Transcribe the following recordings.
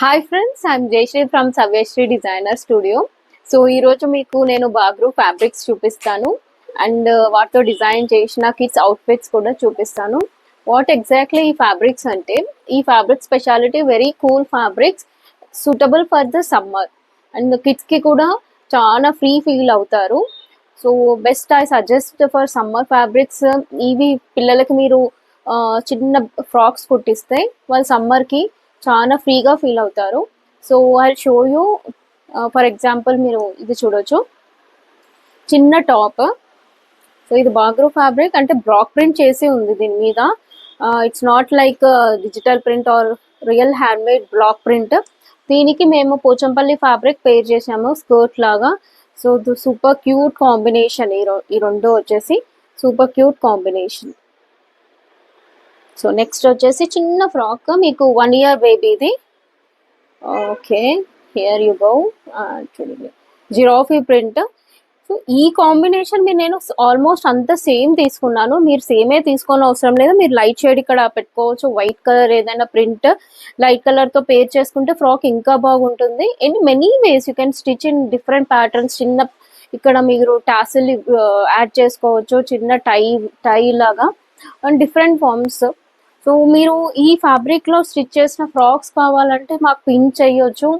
Hi friends, I'm Jayashree from Savyashree designer studio. So ఈరోజు మీకు నేను బాగ్రూ ఫ్యాబ్రిక్స్ చూపిస్తాను అండ్ వాటితో డిజైన్ చేసిన కిడ్స్ అవుట్ఫిట్స్ కూడా చూపిస్తాను. వాట్ ఎగ్జాక్ట్లీ ఈ ఫ్యాబ్రిక్స్ అంటే, ఈ fabric speciality very cool fabrics, suitable for the summer and కిడ్స్కి కూడా చాలా ఫ్రీ ఫీల్ అవుతారు. So best I suggest for summer fabrics. ఇవి పిల్లలకి మీరు చిన్న ఫ్రాక్స్ కుట్టిస్తే వాళ్ళు సమ్మర్కి చాలా ఫ్రీగా ఫీల్ అవుతారు. So I show you. For example మీరు ఇది చూడొచ్చు, చిన్న టాప్. సో ఇది బాగ్రూ ఫ్యాబ్రిక్ అంటే బ్రాక్ ప్రింట్ చేసి ఉంది దీని మీద. It's not like digital print or real handmade block print. దీనికి మేము పోచంపల్లి ఫ్యాబ్రిక్ పేర్ చేసాము స్కర్ట్ లాగా. So super cute combination. ఈ రెండు వచ్చేసి super cute combination. So next వచ్చేసి చిన్న ఫ్రాక్, మీకు 1 year బేబీది. Okay, here you go. చూడండి, జిరాఫీ ప్రింట్. సో ఈ కాంబినేషన్ నేను ఆల్మోస్ట్ అంత సేమ్ తీసుకున్నాను. మీరు సేమే తీసుకోని అవసరం లేదు. మీరు లైట్ షేడ్ ఇక్కడ పెట్టుకోవచ్చు. వైట్ కలర్ ఏదైనా ప్రింట్ లైట్ కలర్తో పేర్ చేసుకుంటే ఫ్రాక్ ఇంకా బాగుంటుంది. In many ways you can stitch in different patterns. చిన్న ఇక్కడ మీరు టాసిల్ యాడ్ చేసుకోవచ్చు, చిన్న టై లాగా అండ్ డిఫరెంట్ ఫార్మ్స్. సో మీరు ఈ ఫ్యాబ్రిక్లో స్టిచ్ చేసిన ఫ్రాక్స్ కావాలంటే మాకు పిన్ చేయొచ్చు.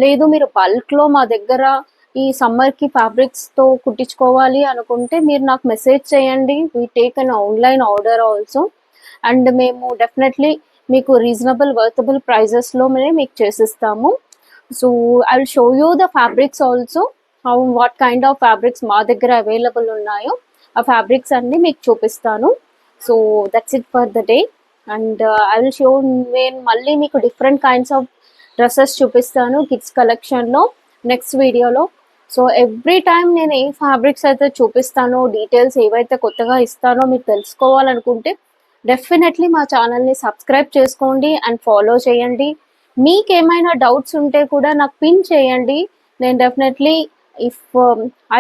లేదు మీరు బల్క్లో మా దగ్గర ఈ సమ్మర్కి ఫ్యాబ్రిక్స్తో కుట్టించుకోవాలి అనుకుంటే మీరు నాకు మెసేజ్ చేయండి. We take an online order also. And మేము డెఫినెట్లీ మీకు రీజనబుల్ వర్తబుల్ ప్రైజెస్లో మీకు చేసిస్తాము. So I will show you the fabrics also, what kind of fabrics మా దగ్గర అవైలబుల్ ఉన్నాయో ఆ ఫ్యాబ్రిక్స్ అన్ని మీకు చూపిస్తాను. So that's it for the day. And I will show నేను మళ్ళీ మీకు డిఫరెంట్ కైండ్స్ ఆఫ్ డ్రెస్సెస్ చూపిస్తాను కిడ్స్ కలెక్షన్లో నెక్స్ట్ వీడియోలో. సో ఎవ్రీ టైం నేను ఏ ఫ్యాబ్రిక్స్ అయితే చూపిస్తానో, డీటెయిల్స్ ఏవైతే కొత్తగా ఇస్తానో మీరు తెలుసుకోవాలనుకుంటే డెఫినెట్లీ మా ఛానల్ని సబ్స్క్రైబ్ చేసుకోండి అండ్ ఫాలో చేయండి. మీకు ఏమైనా డౌట్స్ ఉంటే కూడా నాకు పిన్ చేయండి. నేను definitely if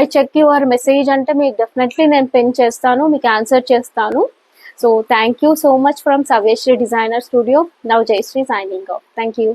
I check your message అంటే మీకు డెఫినెట్లీ నేను పిన్ చేస్తాను, మీకు ఆన్సర్ చేస్తాను. So thank you so much from Savyashri Designer Studio. Now Jayashree signing off. Thank you.